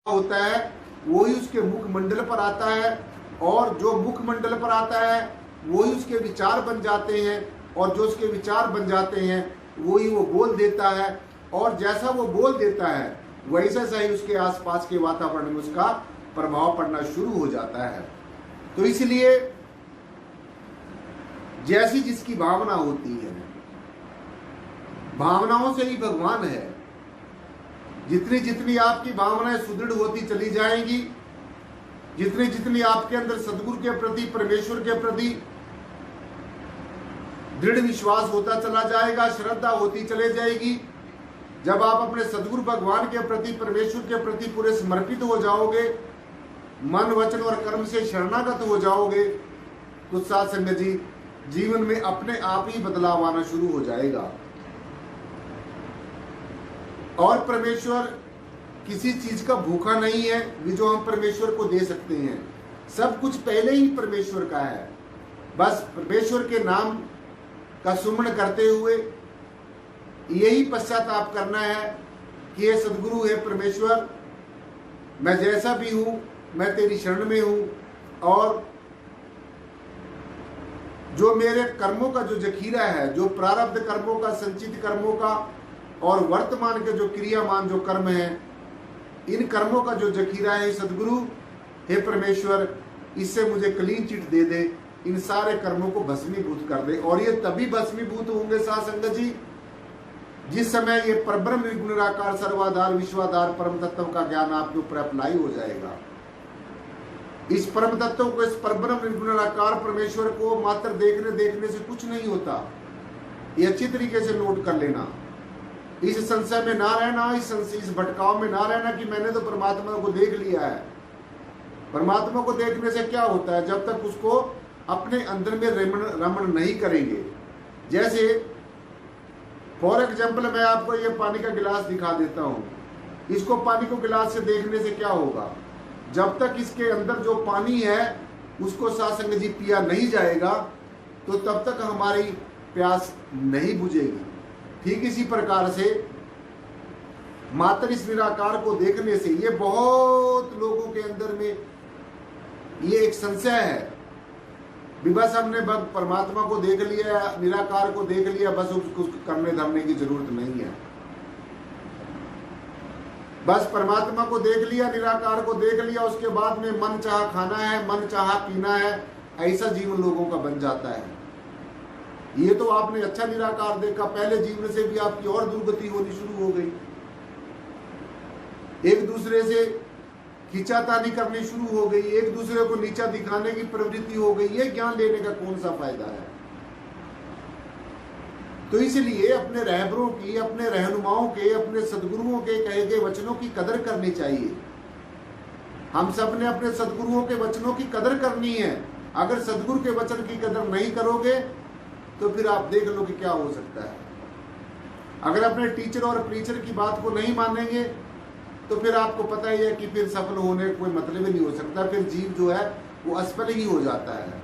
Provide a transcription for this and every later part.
होता है वही उसके मुखमंडल पर आता है, और जो मुखमंडल पर आता है वही उसके विचार बन जाते हैं, और जो उसके विचार बन जाते हैं वही वो बोल देता है, और जैसा वो बोल देता है वैसा ही उसके आसपास के वातावरण में उसका प्रभाव पड़ना शुरू हो जाता है। तो इसलिए जैसी जिसकी भावना होती है, भावनाओं से ही भगवान है। जितनी जितनी आपकी भावनाएं सुदृढ़ होती चली जाएंगी, जितनी जितनी आपके अंदर सदगुरु के प्रति, परमेश्वर के प्रति दृढ़ विश्वास होता चला जाएगा, श्रद्धा होती चले जाएगी। जब आप अपने सदगुरु भगवान के प्रति, परमेश्वर के प्रति पूरे समर्पित हो जाओगे, मन वचन और कर्म से शरणागत हो जाओगे, तो साथ संगत जी जीवन में अपने आप ही बदलाव आना शुरू हो जाएगा। और परमेश्वर किसी चीज का भूखा नहीं है कि जो हम परमेश्वर को दे सकते हैं। सब कुछ पहले ही परमेश्वर का है। बस परमेश्वर के नाम का सुमन करते हुए यही पश्चाताप करना है कि ये सदगुरु है परमेश्वर, मैं जैसा भी हूं मैं तेरी शरण में हूं, और जो मेरे कर्मों का जो जखीरा है, जो प्रारब्ध कर्मों का, संचित कर्मों का और वर्तमान के जो क्रियामान जो कर्म है, इन कर्मों का जो जखीरा है सदगुरु हे परमेश्वर, इससे मुझे क्लीन चिट दे दे, इन सारे कर्मों को भस्मीभूत कर दे। और ये तभी भस्मीभूत होंगे साथ संगत जी जिस समय ये परब्रह्म निर्गुण निराकार सर्वाधार विश्वाधार परम तत्व का ज्ञान आपके ऊपर अप्लाई हो जाएगा। इस परम तत्व को, इस परब्रह्म निर्गुण निराकार परमेश्वर को मात्र देखने से कुछ नहीं होता। ये अच्छी तरीके से नोट कर लेना। इस संशय में ना रहना, इस भटकाव में ना रहना कि मैंने तो परमात्मा को देख लिया है। परमात्मा को देखने से क्या होता है, जब तक उसको अपने अंदर में रमण नहीं करेंगे। जैसे फॉर एग्जाम्पल मैं आपको ये पानी का गिलास दिखा देता हूं। इसको पानी को गिलास से देखने से क्या होगा, जब तक इसके अंदर जो पानी है उसको सासंग जी पिया नहीं जाएगा तो तब तक हमारी प्यास नहीं बुझेगी। ठीक इसी प्रकार से मात्र इस निराकार को देखने से, ये बहुत लोगों के अंदर में ये एक संशय है भी बस हमने परमात्मा को देख लिया, निराकार को देख लिया, बस उसको करने धरने की जरूरत नहीं है। बस परमात्मा को देख लिया, निराकार को देख लिया, उसके बाद में मन चाह खाना है, मन चाह पीना है, ऐसा जीवन लोगों का बन जाता है। ये तो आपने अच्छा निराकार देखा, पहले जीवन से भी आपकी और दुर्गति होनी शुरू हो गई। एक दूसरे से खींचातानी करनी शुरू हो गई, एक दूसरे को नीचा दिखाने की प्रवृत्ति हो गई। ये ज्ञान लेने का कौन सा फायदा है। तो इसलिए अपने रहबरों की, अपने रहनुमाओं के, अपने सदगुरुओं के कहे गए वचनों की कदर करनी चाहिए। हम सब ने अपने सदगुरुओं के वचनों की कदर करनी है। अगर सदगुरु के वचन की कदर नहीं करोगे तो फिर आप देख लो कि क्या हो सकता है। अगर अपने टीचर और प्रीचर की बात को नहीं मानेंगे तो फिर आपको पता ही है कि फिर सफल होने का कोई मतलब ही नहीं हो सकता। फिर जीव जो है वो असफल ही हो जाता है।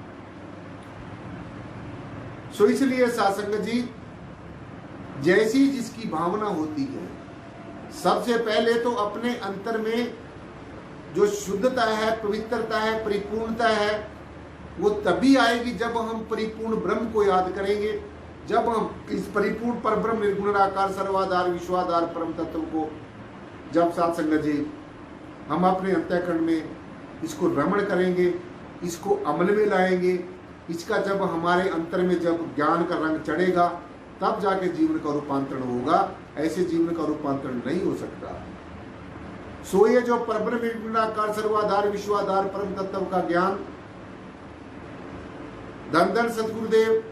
सो इसलिए सासंग जी जैसी जिसकी भावना होती है, सबसे पहले तो अपने अंतर में जो शुद्धता है, पवित्रता है, परिपूर्णता है, वो तभी आएगी जब हम परिपूर्ण ब्रह्म को याद करेंगे। जब हम इस परिपूर्ण पर ब्रह्म निर्गुण निराकार सर्वाधार विश्वाधार परम तत्व को जब साथ संगत जी हम अपने अंतःकरण में इसको रमण करेंगे, इसको अमल में लाएंगे, इसका जब हमारे अंतर में जब ज्ञान का रंग चढ़ेगा तब जाके जीवन का रूपांतरण होगा। ऐसे जीवन का रूपांतरण नहीं हो सकता। सो ये जो परब्रह्म निर्गुण निराकार सर्वाधार विश्वाधार परम तत्व का ज्ञान धन धन सतगुरुदेव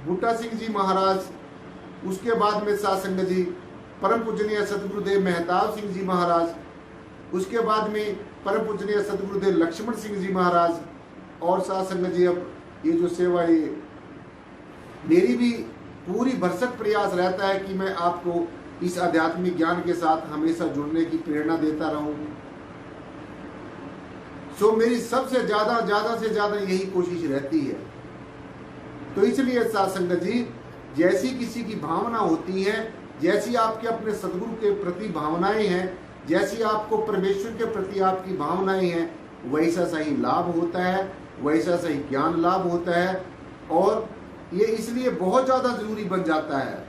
बूटा सिंह जी महाराज, उसके बाद में साथ संगत जी परम पूजनीय सतगुरुदेव मेहताब सिंह जी महाराज, उसके बाद में परम पूजनीय सतगुरुदेव लक्ष्मण सिंह जी महाराज, और साथ संगत जी अब ये जो सेवा ये मेरी भी पूरी भरसक प्रयास रहता है कि मैं आपको इस आध्यात्मिक ज्ञान के साथ हमेशा जुड़ने की प्रेरणा देता रहूं। सो मेरी सबसे ज्यादा से ज्यादा यही कोशिश रहती है। तो इसलिए साथ संगत जी जैसी किसी की भावना होती है, जैसी आपके अपने सदगुरु के प्रति भावनाएं हैं, जैसी आपको परमेश्वर के प्रति आपकी भावनाएं हैं, वैसा सही लाभ होता है, वैसा सही ज्ञान लाभ होता है। और ये इसलिए बहुत ज़्यादा जरूरी बन जाता है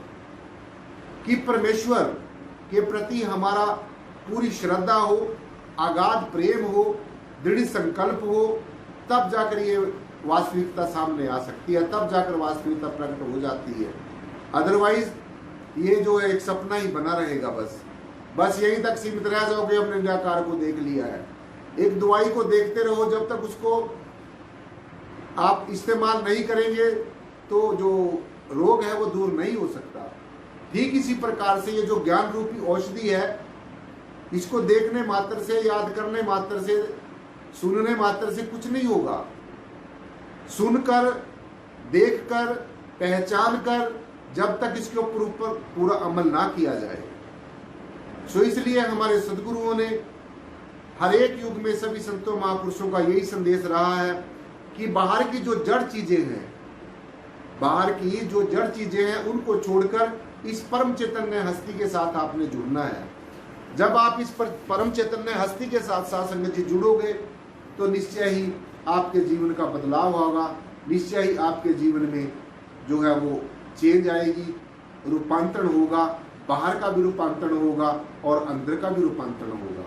कि परमेश्वर के प्रति हमारा पूरी श्रद्धा हो, अगाध प्रेम हो, दृढ़ संकल्प हो, तब जाकर ये वास्तविकता सामने आ सकती है, तब जाकर वास्तविकता प्रकट हो जाती है। अदरवाइज ये जो है एक सपना ही बना रहेगा। बस यहीं तक सीमित रह जाओगे, अपने निराकार को देख लिया है। एक दवाई को देखते रहो, जब तक उसको आप इस्तेमाल नहीं करेंगे तो जो रोग है वो दूर नहीं हो सकता। ठीक इसी प्रकार से ये जो ज्ञान रूपी औषधि है, इसको देखने मात्र से, याद करने मात्र से, सुनने मात्र से कुछ नहीं होगा। सुनकर, देखकर, पहचान कर, जब तक इसके ऊपर पूरा अमल ना किया जाए। सो इसलिए हमारे सदगुरुओं ने हर एक युग में सभी संतों महापुरुषों का यही संदेश रहा है कि बाहर की जो जड़ चीजें हैं, बाहर की जो जड़ चीजें हैं, उनको छोड़कर इस परम चैतन्य हस्ती के साथ आपने जुड़ना है। जब आप इस परम चैतन्य हस्ती के साथ साथ संगत जी जुड़ोगे तो निश्चय ही आपके जीवन का बदलाव होगा, निश्चय ही आपके जीवन में जो है वो चेंज आएगी, रूपांतरण होगा, बाहर का भी रूपांतरण होगा और अंदर का भी रूपांतरण होगा।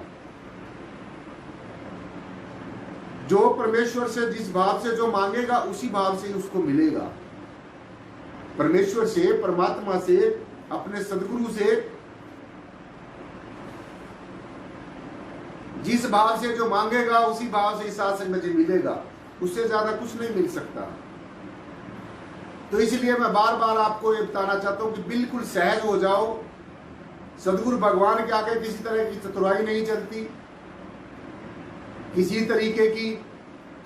जो परमेश्वर से जिस भाव से जो मांगेगा उसी भाव से उसको मिलेगा। परमेश्वर से, परमात्मा से, अपने सदगुरु से जिस भाव से जो मांगेगा उसी भाव से साथ संगत जी मिलेगा, उससे ज्यादा कुछ नहीं मिल सकता। तो इसलिए मैं बार बार आपको ये बताना चाहता हूं कि बिल्कुल सहज हो जाओ। सदगुरु भगवान के आगे किसी तरह की चतुराई नहीं चलती, किसी तरीके की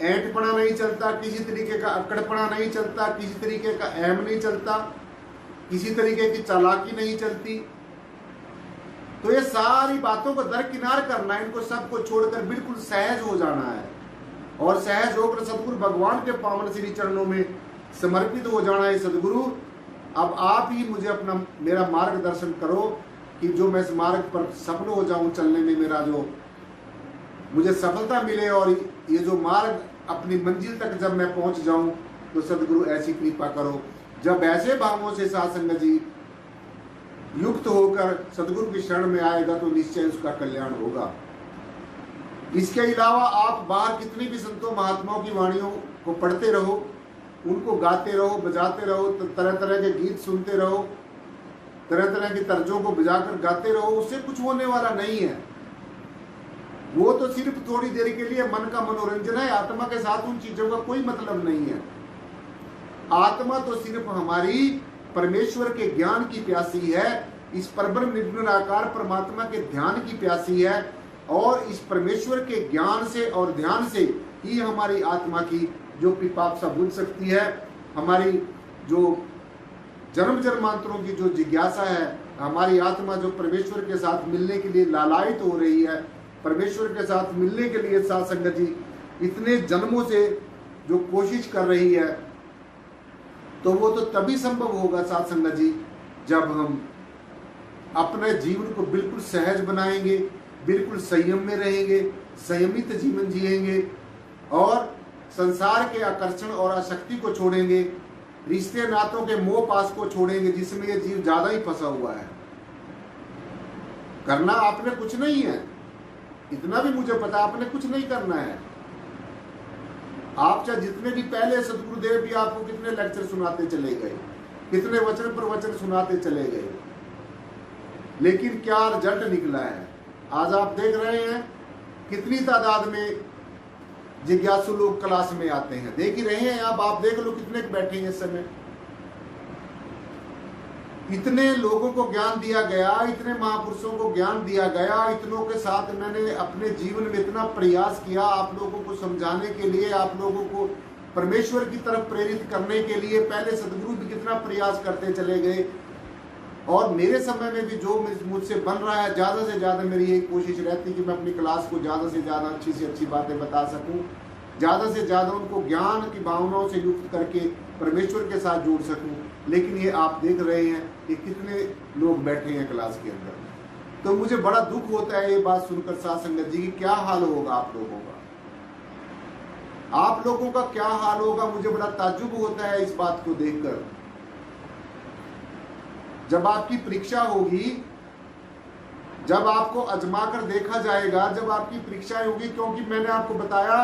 ऐंठपना नहीं चलता, किसी तरीके का अक्कड़पना नहीं चलता, किसी तरीके का अहम नहीं चलता, किसी तरीके की चालाकी नहीं चलती। तो ये सारी बातों को दरकिनार करना है, इनको सबको छोड़कर बिल्कुल सहज हो जाना है और सहज होकर सदगुरु भगवान के पावन श्री चरणों में समर्पित हो जाना है। सदगुरु, अब आप ही मुझे अपना मेरा मार्गदर्शन करो कि जो मैं इस मार्ग पर सफल हो जाऊं, चलने में मेरा जो मुझे सफलता मिले और ये जो मार्ग अपनी मंजिल तक जब मैं पहुंच जाऊं, तो सदगुरु ऐसी कृपा करो। जब ऐसे भावों से साथ संगत जी युक्त होकर सदगुरु की शरण में आएगा तो निश्चय उसका कल्याण होगा। इसके अलावा आप बाहर कितनी भी संतों महात्माओं की वाणियों को पढ़ते रहो, उनको गाते रहो, बजाते रहो, तरह तरह के गीत सुनते रहो, तरह तरह की तर्जों को बजाकर गाते रहो, उससे कुछ होने वाला नहीं है। वो तो सिर्फ थोड़ी देर के लिए मन का मनोरंजन है। आत्मा के साथ उन चीजों का कोई मतलब नहीं है। आत्मा तो सिर्फ हमारी परमेश्वर के ज्ञान की प्यासी है, इस परब्रह्म निराकार परमात्मा के ध्यान की प्यासी है और इस परमेश्वर के ज्ञान से और ध्यान से ही हमारी आत्मा की जो पिपासा बुझ सकती है। हमारी जो जन्म जन्मांतरों की जो जिज्ञासा है, हमारी आत्मा जो परमेश्वर के साथ मिलने के लिए लालायित हो रही है, परमेश्वर के साथ मिलने के लिए साथ संगत जी इतने जन्मों से जो कोशिश कर रही है, तो वो तो तभी संभव होगा साथ संगत जी जब हम अपने जीवन को बिल्कुल सहज बनाएंगे, बिल्कुल संयम में रहेंगे, संयमित जीवन जिएंगे और संसार के आकर्षण और आसक्ति को छोड़ेंगे, रिश्ते नातों के मोह पास को छोड़ेंगे जिसमें ये जीव ज्यादा ही फंसा हुआ है। करना आपने कुछ नहीं है, इतना भी मुझे पता, आपने कुछ नहीं करना है। आप चाहे जितने भी पहले सदगुरुदेव भी आपको कितने लेक्चर सुनाते चले गए, कितने वचन पर वचन सुनाते चले गए, लेकिन क्या रिजल्ट निकला है? आज आप देख रहे हैं कितनी तादाद में जिज्ञासु लोग क्लास में आते हैं, देख ही रहे हैं आप देख लो कितने बैठे हैं इस समय। इतने लोगों को ज्ञान दिया गया, इतने महापुरुषों को ज्ञान दिया गया, इतनों के साथ मैंने अपने जीवन में इतना प्रयास किया आप लोगों को समझाने के लिए, आप लोगों को परमेश्वर की तरफ प्रेरित करने के लिए। पहले सदगुरु भी कितना प्रयास करते चले गए और मेरे समय में भी जो मुझसे बन रहा है, ज़्यादा से ज़्यादा मेरी यही कोशिश रहती कि मैं अपनी क्लास को ज़्यादा से ज़्यादा अच्छी से अच्छी बातें बता सकूं, ज़्यादा से ज़्यादा उनको ज्ञान की भावनाओं से युक्त करके परमेश्वर के साथ जोड़ सकूं। लेकिन ये आप देख रहे हैं कि कितने लोग बैठे हैं क्लास के अंदर, तो मुझे बड़ा दुख होता है ये बात सुनकर साध संगत जी की क्या हाल होगा आप लोगों का, आप लोगों का क्या हाल होगा। मुझे बड़ा ताज्जुब होता है इस बात को देखकर। जब आपकी परीक्षा होगी, जब आपको आजमा कर देखा जाएगा, जब आपकी परीक्षाएं होगी, क्योंकि मैंने आपको बताया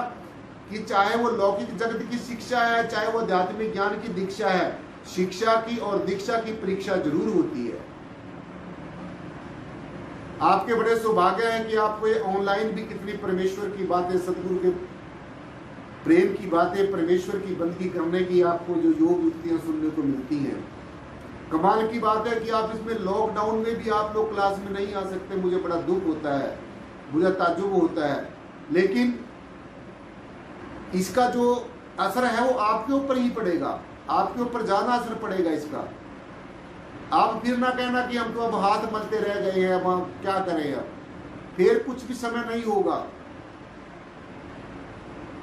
कि चाहे वो लौकिक जगत की शिक्षा है, चाहे वो आध्यात्मिक ज्ञान की दीक्षा है, शिक्षा की और दीक्षा की परीक्षा जरूर होती है। आपके बड़े सौभाग्य है कि आपको ये ऑनलाइन भी कितनी परमेश्वर की बातें, सदगुरु के प्रेम की बातें, परमेश्वर की बंदगी करने की आपको जो योग युक्तियां सुनने को मिलती हैं। कमाल की बात है कि आप इसमें लॉकडाउन में भी आप लोग क्लास में नहीं आ सकते। मुझे बड़ा दुख होता है, मुझे ताज्जुब होता है, लेकिन इसका जो असर है वो आपके ऊपर ही पड़ेगा, आपके ऊपर ज्यादा असर पड़ेगा इसका। आप फिर ना कहना कि हम तो अब हाथ मलते रह गए हैं, अब हम क्या करें, अब फिर कुछ भी समय नहीं होगा।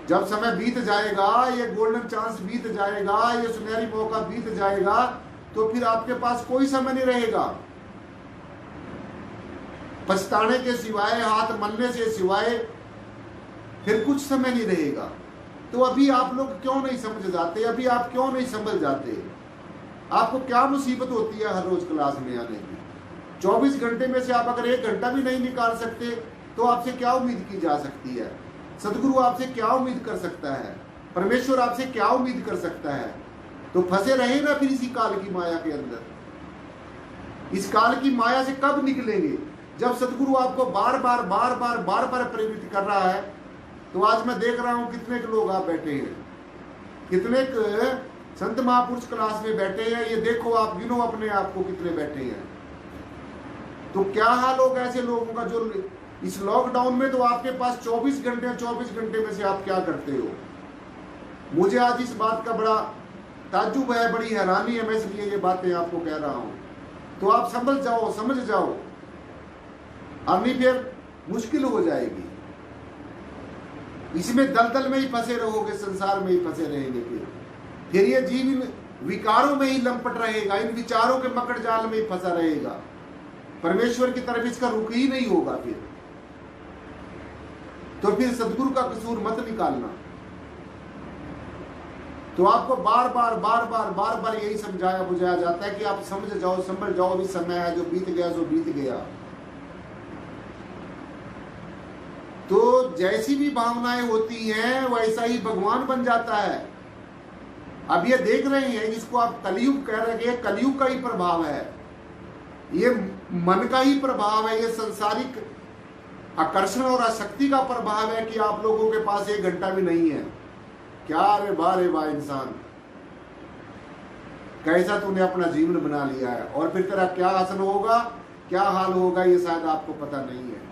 जब समय बीत जाएगा, ये गोल्डन चांस बीत जाएगा, ये सुनहरी मौका बीत जाएगा, तो फिर आपके पास कोई समय नहीं रहेगा। पछताने के सिवाय, हाथ मलने से सिवाय फिर कुछ समय नहीं रहेगा। तो अभी आप लोग क्यों नहीं समझ जाते, अभी आप क्यों नहीं समझ जाते? आपको क्या मुसीबत होती है हर रोज क्लास में आने की? 24 घंटे में से आप अगर 1 घंटा भी नहीं निकाल सकते तो आपसे क्या उम्मीद की जा सकती है? सदगुरु आपसे क्या उम्मीद कर सकता है? परमेश्वर आपसे क्या उम्मीद कर सकता है? तो फंसे रहे ना फिर इसी काल की माया के अंदर। इस काल की माया से कब निकलेंगे? जब सदगुरु आपको बार बार प्रेरित कर रहा है। तो आज मैं देख रहा हूं कितने लोग आप बैठे हैं, कितने संत महापुरुष क्लास में बैठे हैं। ये देखो आप, गिनो अपने आप को कितने बैठे हैं। तो क्या हाल होगा ऐसे लोगों का जो इस लॉकडाउन में, तो आपके पास 24 घंटे, 24 घंटे में से आप क्या करते हो? मुझे आज इस बात का बड़ा ताज्जुब है, बड़ी हैरानी है, मैं इसलिए ये बातें आपको कह रहा हूं। तो आप समझ जाओ, समझ जाओ, अभी फिर मुश्किल हो जाएगी। इसमें दलदल में ही फंसे रहोगे, संसार में ही फंसे रहेंगे। फिर ये जीव इन विकारों में ही लंपट रहेगा, इन विचारों के मकड़ जाल में ही फंसा रहेगा। परमेश्वर की तरफ इसका रुख ही नहीं होगा। फिर सदगुरु का कसूर मत निकालना। तो आपको बार बार यही समझाया बुझाया जाता है कि आप समझ जाओ, समझ जाओ, अभी समय है, जो बीत गया सो बीत गया। तो जैसी भी भावनाएं होती हैं वैसा ही भगवान बन जाता है। अब ये देख रहे हैं, जिसको आप कलयुग कह रहे हैं, कलयुग का ही प्रभाव है, ये मन का ही प्रभाव है, ये संसारिक आकर्षण और आसक्ति का प्रभाव है कि आप लोगों के पास 1 घंटा भी नहीं है। क्या रे वाह इंसान, कैसा तूने अपना जीवन बना लिया है, और फिर तेरा क्या हासिल होगा, क्या हाल होगा, ये शायद आपको पता नहीं है।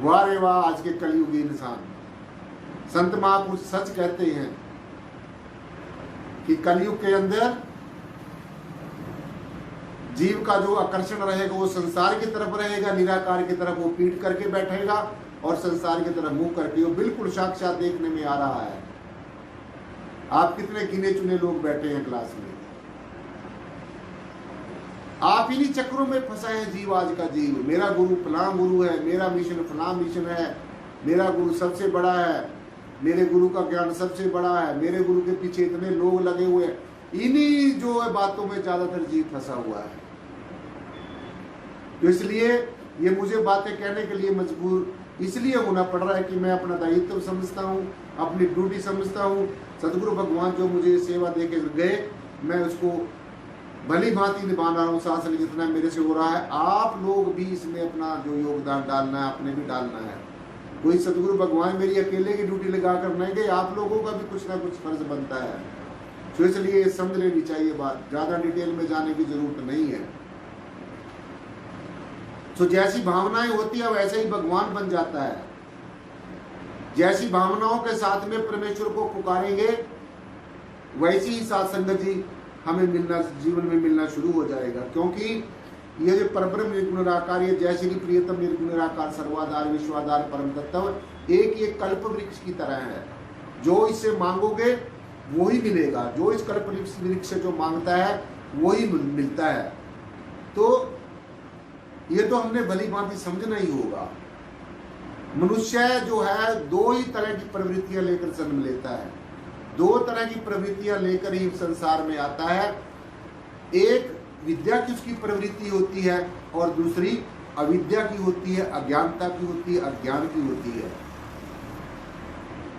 वाह रे वाह आज के कलयुगी इंसान। संत महापुरुष सच कहते हैं कि कलयुग के अंदर जीव का जो आकर्षण रहेगा वो संसार की तरफ रहेगा, निराकार की तरफ वो पीठ करके बैठेगा और संसार की तरफ मुंह करके। वो बिल्कुल साक्षात देखने में आ रहा है। आप कितने गिने चुने लोग बैठे हैं क्लास में, आप इन्हीं चक्रों में फंसा है जीव। आज का जीव, मेरा गुरु फलां गुरु है, मेरा मिशन फलां मिशन है, मेरा गुरु सबसे बड़ा है, मेरे गुरु का ज्ञान सबसे बड़ा है, मेरे गुरु के पीछे इतने लोग लगे हुए हैं। इन्हीं जो है बातों में ज्यादातर जीव फंसा हुआ है। तो इसलिए ये मुझे बातें कहने के लिए मजबूर इसलिए होना पड़ रहा है कि मैं अपना दायित्व समझता हूँ, अपनी ड्यूटी समझता हूँ। सदगुरु भगवान जो मुझे सेवा दे के गए, मैं उसको भली भांति निभा रहा हूँ। शासन जितना मेरे से हो रहा है, आप लोग भी इसमें अपना जो योगदान डालना है, अपने भी डालना है। कोई सदगुरु भगवान मेरी अकेले की ड्यूटी लगा कर नहीं गए, आप लोगों का भी कुछ ना कुछ फर्ज बनता है। तो इसलिए समझ लेनी चाहिए बात, ज्यादा डिटेल में जाने की जरूरत नहीं है। तो जैसी भावनाएं होती है वैसे ही भगवान बन जाता है। जैसी भावनाओं के साथ में परमेश्वर को पुकारेंगे वैसी ही साथ संगत जी हमें मिलना, जीवन में मिलना शुरू हो जाएगा। क्योंकि ये जो परब्रह्म निर्गुण निराकार, ये जय श्री प्रियतम निर्गुण निराकार सर्वाधार विश्वाधार परम तत्व एक कल्प वृक्ष की तरह है। जो इससे मांगोगे वो ही मिलेगा, जो इस कल्प वृक्ष से जो मांगता है वो ही मिलता है। तो ये तो हमने भली भांति समझना ही होगा। मनुष्य जो है दो ही तरह की प्रवृत्तियां लेकर जन्म लेता है, दो तरह की प्रवृत्तियां लेकर ही संसार में आता है। एक विद्या की उसकी प्रवृत्ति होती है और दूसरी अविद्या की होती है, अज्ञानता की होती है, अज्ञान की होती है।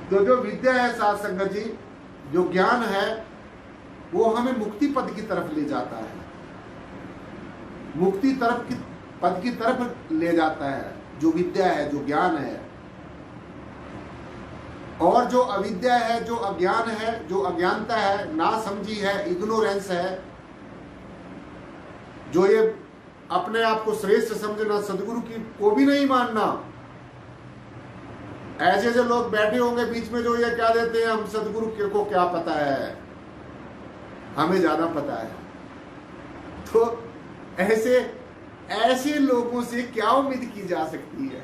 तो जो विद्या है साध संगत जी, जो ज्ञान है, वो हमें मुक्ति पद की तरफ ले जाता है, मुक्ति पद की तरफ ले जाता है, जो विद्या है, जो ज्ञान है। और जो अविद्या है, जो अज्ञान है, जो अज्ञानता है, ना समझी है, इग्नोरेंस है, जो ये अपने आप को श्रेष्ठ समझना, सदगुरु की को भी नहीं मानना। ऐसे जो लोग बैठे होंगे बीच में जो ये क्या देते हैं, हम सदगुरु को क्या पता है, हमें ज्यादा पता है। तो ऐसे लोगों से क्या उम्मीद की जा सकती है।